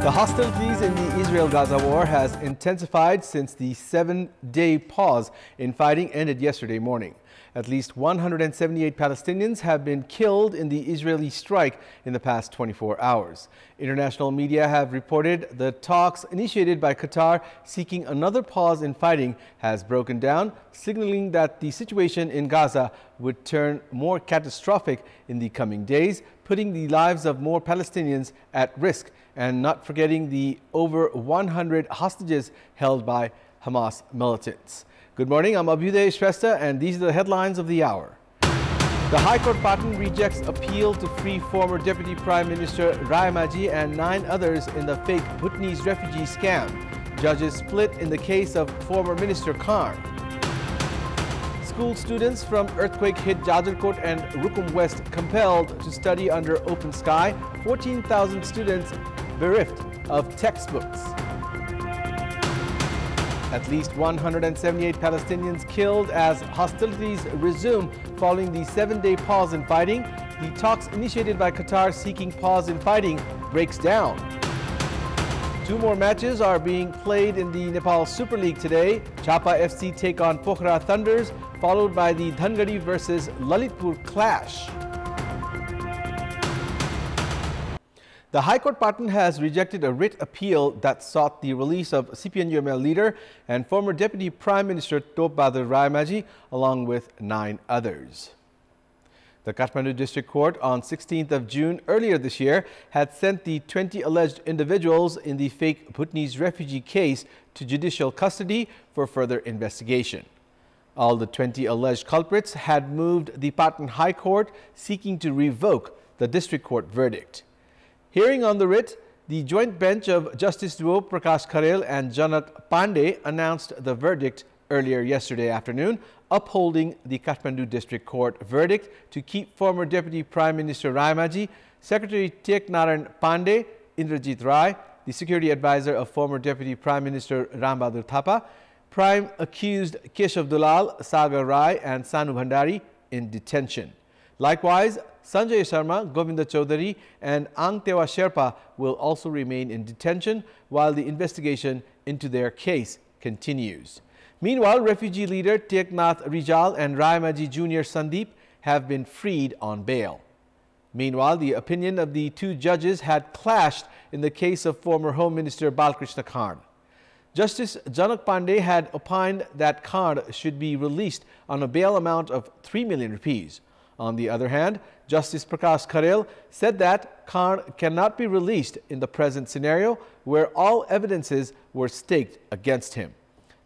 The hostilities in the Israel-Gaza war has intensified since the 7-day pause in fighting ended yesterday morning. At least 178 Palestinians have been killed in the Israeli strike in the past 24 hours. International media have reported the talks initiated by Qatar seeking another pause in fighting has broken down, signaling that the situation in Gaza would turn more catastrophic in the coming days, putting the lives of more Palestinians at risk, and not forgetting the over 100 hostages held by Hamas militants. Good morning, I'm Abheudaya Shrestha, and these are the headlines of the hour. The High Court Patan rejects appeal to free former Deputy Prime Minister Rayamaji and 9 others in the fake Bhutanese refugee scam. Judges split in the case of former Minister Khan. School students from earthquake-hit Jajarkot and Rukum West compelled to study under open sky. 14,000 students bereft of textbooks. At least 178 Palestinians killed as hostilities resume following the 7-day pause in fighting. The talks initiated by Qatar seeking pause in fighting breaks down. 2 more matches are being played in the Nepal Super League today. Chapa FC take on Pokhara Thunders, followed by the Dhangadi versus Lalitpur clash. The High Court Patan has rejected a writ appeal that sought the release of CPN-UML leader and former Deputy Prime Minister Top Bahadur Rayamaji along with 9 others. The Kathmandu District Court on 16th of June earlier this year had sent the 20 alleged individuals in the fake Bhutanese refugee case to judicial custody for further investigation. All the 20 alleged culprits had moved the Patan High Court seeking to revoke the District Court verdict. Hearing on the writ, the joint bench of Justice Duo Prakash Kharel and Janak Pandey announced the verdict earlier yesterday afternoon, upholding the Kathmandu District Court verdict to keep former Deputy Prime Minister Rayamaji, Secretary Tek Narayan Pandey, Indrajit Rai, the security advisor of former Deputy Prime Minister Ram Bahadur Thapa, prime accused Keshav Dulal, Sagar Rai and Sanu Bhandari in detention. Likewise, Sanjay Sharma, Govinda Chaudhary and Angtewa Sherpa will also remain in detention while the investigation into their case continues. Meanwhile, refugee leader Teknath Rijal and Rayamaji Jr. Sandeep have been freed on bail. Meanwhile, the opinion of the 2 judges had clashed in the case of former Home Minister Balkrishna Khan. Justice Janak Pandey had opined that Khan should be released on a bail amount of 3 million rupees. On the other hand, Justice Prakash Kharel said that Khan cannot be released in the present scenario where all evidences were staked against him.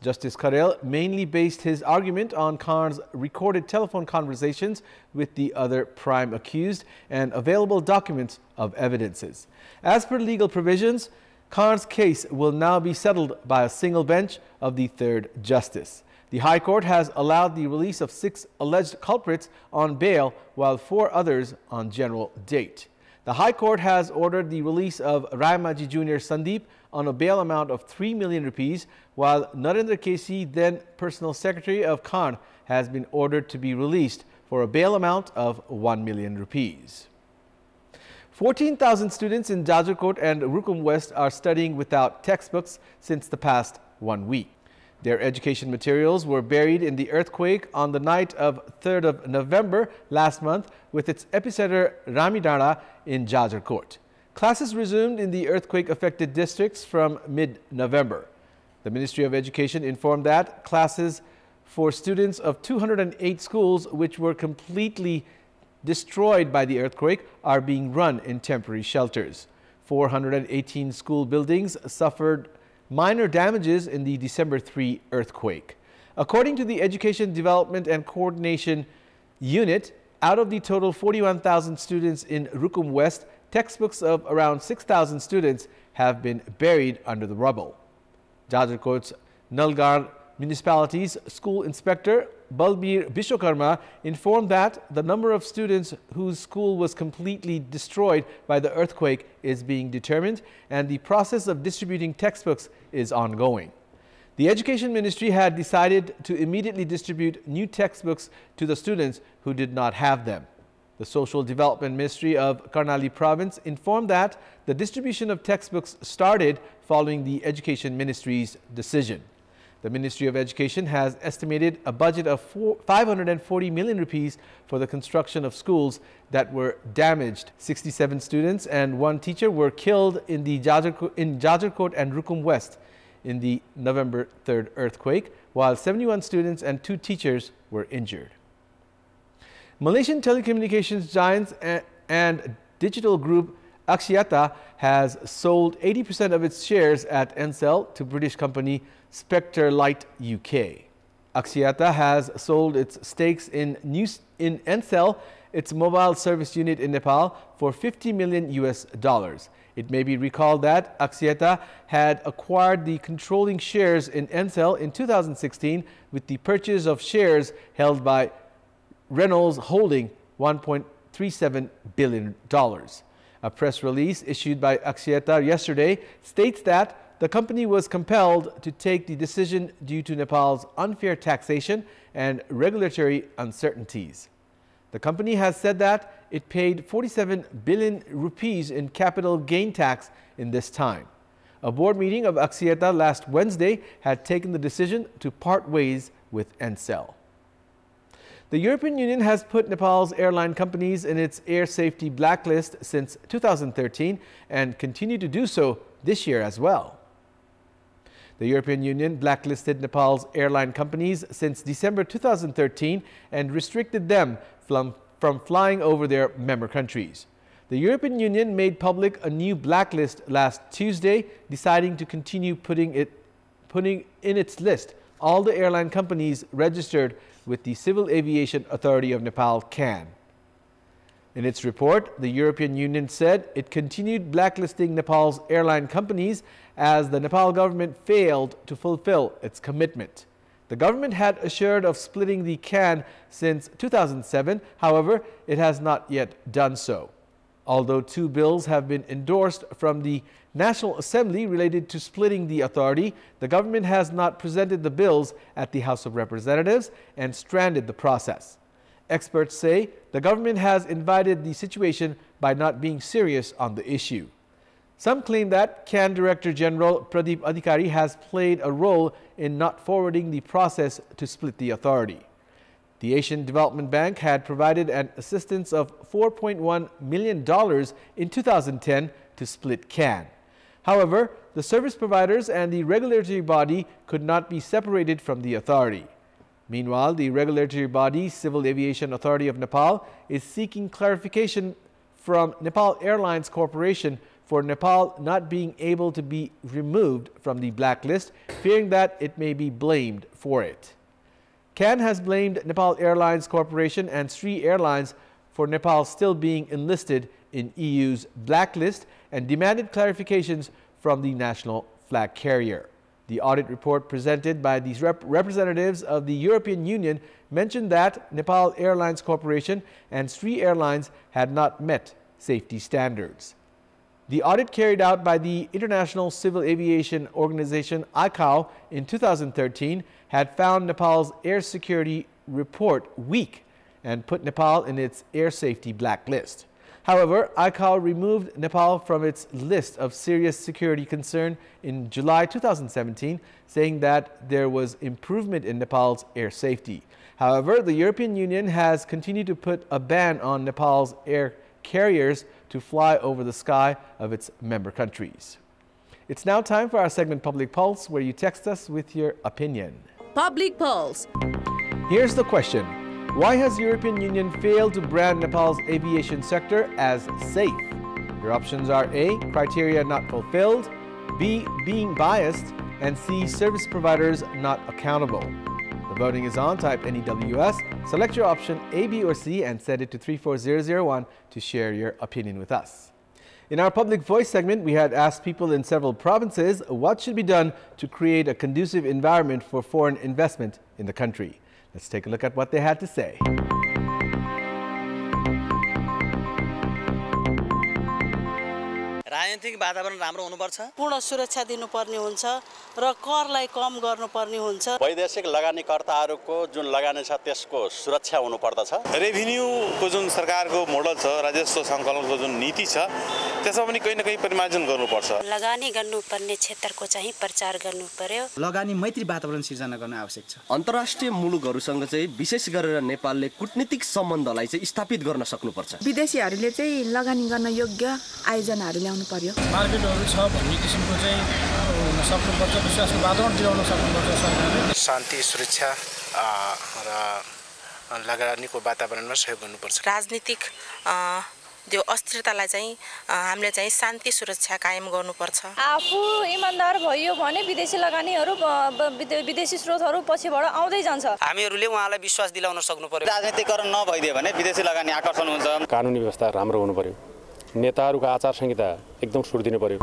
Justice Kharel mainly based his argument on Khan's recorded telephone conversations with the other prime accused and available documents of evidences. As per legal provisions, Khan's case will now be settled by a single bench of the 3rd Justice. The High Court has allowed the release of 6 alleged culprits on bail while 4 others on general date. The High Court has ordered the release of Rayamaji Jr. Sandeep on a bail amount of 3 million rupees, while Narendra Kesi, then personal secretary of Khan, has been ordered to be released for a bail amount of 1 million rupees. 14,000 students in Jajarkot and Rukum West are studying without textbooks since the past 1 week. Their education materials were buried in the earthquake on the night of 3rd of November last month, with its epicenter Ramidara in Jajarkot. Classes resumed in the earthquake-affected districts from mid-November. The Ministry of Education informed that classes for students of 208 schools which were completely destroyed by the earthquake are being run in temporary shelters. 418 school buildings suffered minor damages in the December 3 earthquake. According to the Education Development and Coordination Unit, out of the total 41,000 students in Rukum West, textbooks of around 6,000 students have been buried under the rubble. Jajarkot's Nalgar Municipality's school inspector Balbir Bishwakarma informed that the number of students whose school was completely destroyed by the earthquake is being determined and the process of distributing textbooks is ongoing. The Education Ministry had decided to immediately distribute new textbooks to the students who did not have them. The Social Development Ministry of Karnali Province informed that the distribution of textbooks started following the Education Ministry's decision. The Ministry of Education has estimated a budget of 540 million rupees for the construction of schools that were damaged. 67 students and 1 teacher were killed in Jajarkot and Rukum West in the November 3rd earthquake, while 71 students and 2 teachers were injured. Malaysian telecommunications giants and digital group Axiata has sold 80% of its shares at Ncell to British company Spectre Light UK. Axiata has sold its stakes in Ncell, its mobile service unit in Nepal, for $50 million. It may be recalled that Axiata had acquired the controlling shares in Ncell in 2016 with the purchase of shares held by Reynolds holding $1.37 billion. A press release issued by Axiata yesterday states that the company was compelled to take the decision due to Nepal's unfair taxation and regulatory uncertainties. The company has said that it paid 47 billion rupees in capital gain tax in this time. A board meeting of Axiata last Wednesday had taken the decision to part ways with Ncell. The European Union has put Nepal's airline companies in its air safety blacklist since 2013 and continue to do so this year as well. The European Union blacklisted Nepal's airline companies since December 2013 and restricted them from flying over their member countries. The European Union made public a new blacklist last Tuesday, deciding to continue putting in its list all the airline companies registered with the Civil Aviation Authority of Nepal, CAN. In its report, the European Union said it continued blacklisting Nepal's airline companies as the Nepal government failed to fulfill its commitment. The government had assured of splitting the CAN since 2007, however, it has not yet done so. Although 2 bills have been endorsed from the National Assembly related to splitting the authority, the government has not presented the bills at the House of Representatives and stranded the process. Experts say the government has invited the situation by not being serious on the issue. Some claim that CAN Director General Pradeep Adhikari has played a role in not forwarding the process to split the authority. The Asian Development Bank had provided an assistance of $4.1 million in 2010 to split CAN. However, the service providers and the regulatory body could not be separated from the authority. Meanwhile, the regulatory body, Civil Aviation Authority of Nepal, is seeking clarification from Nepal Airlines Corporation for Nepal not being able to be removed from the blacklist, fearing that it may be blamed for it. CAN has blamed Nepal Airlines Corporation and Sri Airlines for Nepal still being enlisted in EU's blacklist and demanded clarifications from the national flag carrier. The audit report presented by these representatives of the European Union mentioned that Nepal Airlines Corporation and Sri Airlines had not met safety standards. The audit carried out by the International Civil Aviation Organization ICAO in 2013 had found Nepal's air security report weak and put Nepal in its air safety blacklist. However, ICAO removed Nepal from its list of serious security concern in July 2017, saying that there was improvement in Nepal's air safety. However, the European Union has continued to put a ban on Nepal's air carriers to fly over the sky of its member countries. It's now time for our segment Public Pulse, where you text us with your opinion. Public Pulse. Here's the question. Why has European Union failed to brand Nepal's aviation sector as safe? Your options are A, criteria not fulfilled, B, being biased, and C, service providers not accountable. The voting is on. Type NEWS, select your option A, B, or C, and send it to 34001 to share your opinion with us. In our Public Voice segment, we had asked people in several provinces what should be done to create a conducive environment for foreign investment in the country. Let's take a look at what they had to say. राजनीतिक वातावरण राम्रो हुनुपर्छ, पूर्ण सुरक्षा दिनुपर्ने हुन्छ र करलाई कम गर्नुपर्ने हुन्छ। वैदेशिक लगानीकर्ताहरूको जुन लगानी छ त्यसको सुरक्षा हुनुपर्दछ। रेभिन्यूको जुन सरकारको मोडल छ, राजस्व सङ्कलनको जुन नीति छ त्यसमा पनि कहीँ न कहीँ परिमार्जन गर्नुपर्छ। लगानी गर्नुपर्ने क्षेत्रको चाहिँ प्रचार गर्नु पर्यो। लगानी मैत्री वातावरण सिर्जना गर्न आवश्यक छ। अन्तर्राष्ट्रिय मुलुकहरूसँग चाहिँ विशेष गरेर नेपालले कूटनीतिक सम्बन्धलाई चाहिँ स्थापित गर्न सक्नुपर्छ। विदेशीहरूले चाहिँ लगानी गर्न योग्य आयोजनाहरू ल्याउनु पर्यो। मार्केटहरू छ भन्ने किसिमको चाहिँ हुन सक्नुपर्छ, विश्वासको वातावरण दिलाउन सक्नुपर्छ सरकारले। शान्ति, सुरक्षा र लगानीको वातावरणमा सहयोग गर्नुपर्छ। राजनीतिक त्यो अस्थिरतालाई चाहिँ हामीले चाहिँ शान्ति सुरक्षा कायम गर्नुपर्छ। आफू इमानदार भयो भने विदेशी लगानीहरू विदेशी स्रोतहरू पछिबाट आउँदै जान्छ। हामीहरूले उहाँलाई विश्वास दिलाउन सक्नु पर्यो। राजनीतिकरण नभइदियो भने विदेशी लगानी आकर्षण हुन्छ। कानुनी व्यवस्था राम्रो हुनु पर्यो, नेताहरूको आचार संहिता एकदम सुर्दिनु पर्यो।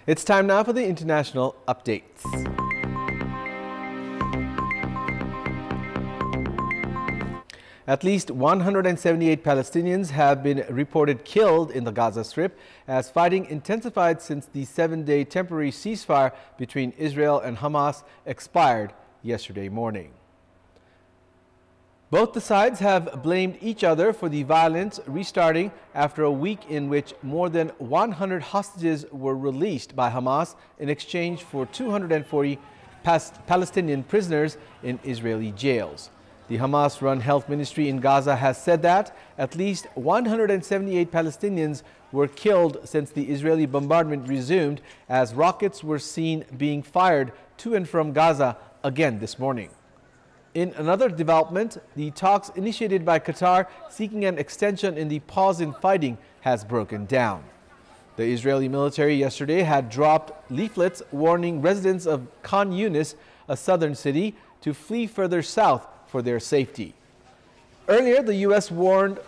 It's time now for the international updates. At least 178 Palestinians have been reported killed in the Gaza Strip as fighting intensified since the 7-day temporary ceasefire between Israel and Hamas expired yesterday morning. Both the sides have blamed each other for the violence restarting after a week in which more than 100 hostages were released by Hamas in exchange for 240 Palestinian prisoners in Israeli jails. The Hamas-run health ministry in Gaza has said that at least 178 Palestinians were killed since the Israeli bombardment resumed as rockets were seen being fired to and from Gaza again this morning. In another development, the talks initiated by Qatar seeking an extension in the pause in fighting has broken down. The Israeli military yesterday had dropped leaflets warning residents of Khan Yunis, a southern city, to flee further south for their safety. Earlier, the U.S. warned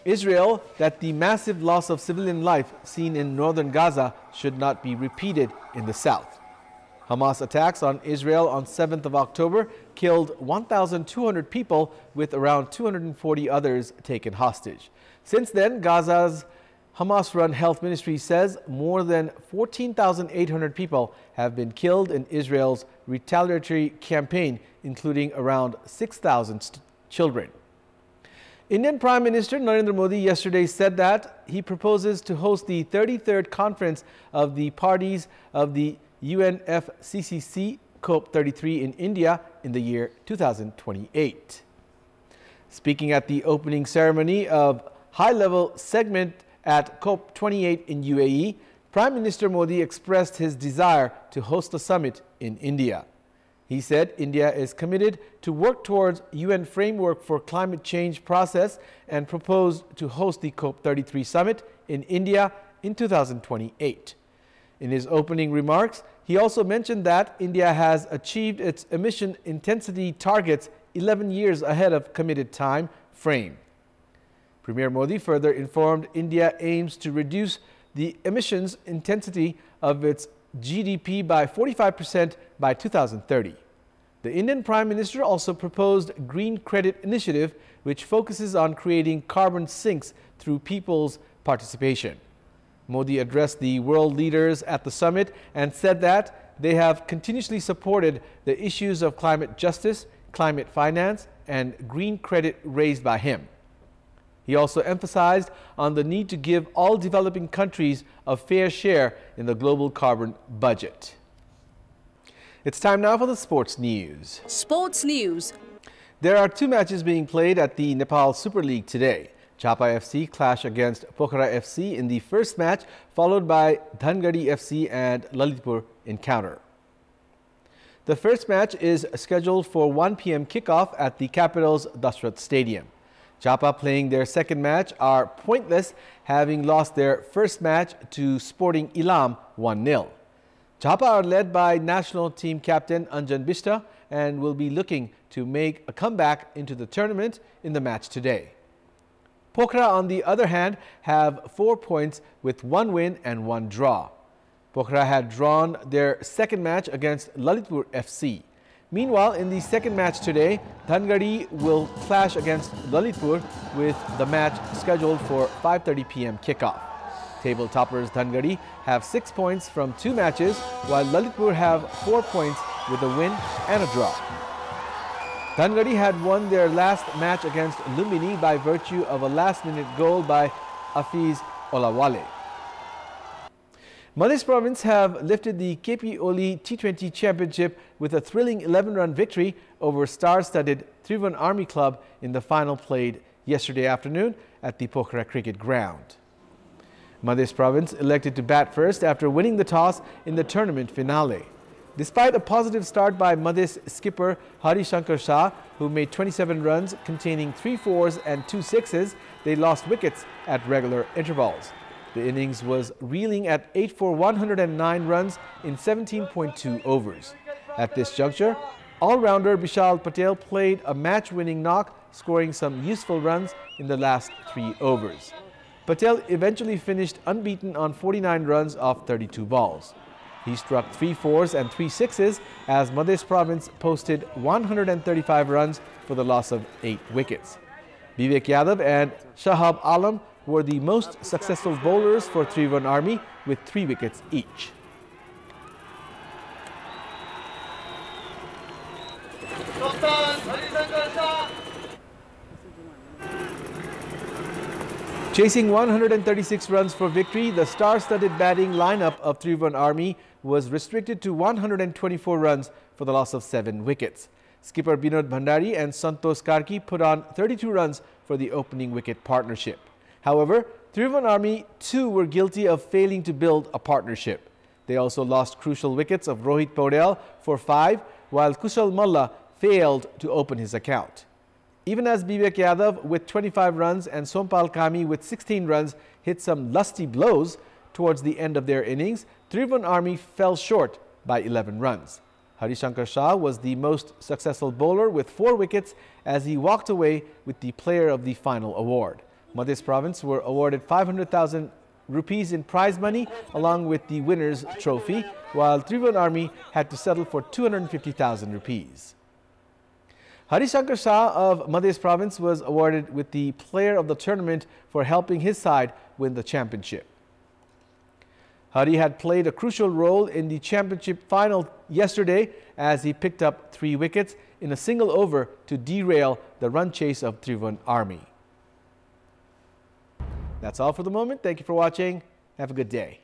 Israel that the massive loss of civilian life seen in northern Gaza should not be repeated in the south. Hamas attacks on Israel on 7th of October killed 1,200 people with around 240 others taken hostage. Since then, Gaza's Hamas-run health ministry says more than 14,800 people have been killed in Israel's retaliatory campaign, including around 6,000 children. Indian Prime Minister Narendra Modi yesterday said that he proposes to host the 33rd conference of the parties of the UNFCCC COP33 in India in the year 2028. Speaking at the opening ceremony of high-level segment at COP28 in UAE, Prime Minister Modi expressed his desire to host the summit in India. He said India is committed to work towards UN framework for climate change process and proposed to host the COP33 summit in India in 2028. In his opening remarks, he also mentioned that India has achieved its emission intensity targets 11 years ahead of committed time frame. Premier Modi further informed India aims to reduce the emissions intensity of its GDP by 45% by 2030. The Indian Prime Minister also proposed Green Credit Initiative, which focuses on creating carbon sinks through people's participation. Modi addressed the world leaders at the summit and said that they have continuously supported the issues of climate justice, climate finance, and green credit raised by him. He also emphasized on the need to give all developing countries a fair share in the global carbon budget. It's time now for the sports news. Sports news. There are two matches being played at the Nepal Super League today. Chapa FC clash against Pokhara FC in the first match, followed by Dhangadi FC and Lalitpur encounter. The first match is scheduled for 1 p.m. kickoff at the capital's Dashrath Stadium. Chapa, playing their second match, are pointless, having lost their first match to Sporting Ilam 1-0. Chapa are led by national team captain Anjan Bista and will be looking to make a comeback into the tournament in the match today. Pokhara, on the other hand, have 4 points with 1 win and 1 draw. Pokhara had drawn their second match against Lalitpur FC. Meanwhile, in the second match today, Dhangadi will clash against Lalitpur with the match scheduled for 5:30 p.m. kickoff. Table toppers Dhangadi have 6 points from 2 matches, while Lalitpur have 4 points with a win and a draw. Dhangadi had won their last match against Lumbini by virtue of a last-minute goal by Afiz Olawale. Madhya Province have lifted the KP Oli T20 Championship with a thrilling 11-run victory over star-studded Tribhuvan Army Club in the final played yesterday afternoon at the Pokhara Cricket Ground. Madhya Province elected to bat first after winning the toss in the tournament finale. Despite a positive start by Madhya's skipper Hari Shankar Shah, who made 27 runs containing 3 fours and 2 sixes, they lost wickets at regular intervals. The innings was reeling at 8 for 109 runs in 17.2 overs. At this juncture, all-rounder Bishal Patel played a match-winning knock, scoring some useful runs in the last 3 overs. Patel eventually finished unbeaten on 49 runs off 32 balls. He struck 3 fours and 3 sixes as Madhya Province posted 135 runs for the loss of 8 wickets. Vivek Yadav and Shahab Alam were the most successful bowlers for Tribhuvan Army with 3 wickets each. Chasing 136 runs for victory, the star-studded batting lineup of Tribhuvan Army was restricted to 124 runs for the loss of 7 wickets. Skipper Binod Bhandari and Santosh Karki put on 32 runs for the opening wicket partnership. However, Tribhuvan Army too were guilty of failing to build a partnership. They also lost crucial wickets of Rohit Paudel for 5, while Kushal Malla failed to open his account. Even as Vivek Yadav with 25 runs and Sompal Kami with 16 runs hit some lusty blows towards the end of their innings, Tribhuvan Army fell short by 11 runs. Hari Shankar Shah was the most successful bowler with 4 wickets as he walked away with the Player of the Final award. Madhya Province were awarded 500,000 rupees in prize money along with the winner's trophy, while Tribhuvan Army had to settle for 250,000 rupees. Hari Shankar Shah of Madhya Province was awarded with the Player of the Tournament for helping his side win the championship. Hari had played a crucial role in the championship final yesterday as he picked up 3 wickets in a single over to derail the run chase of Tribhuvan Army. That's all for the moment. Thank you for watching. Have a good day.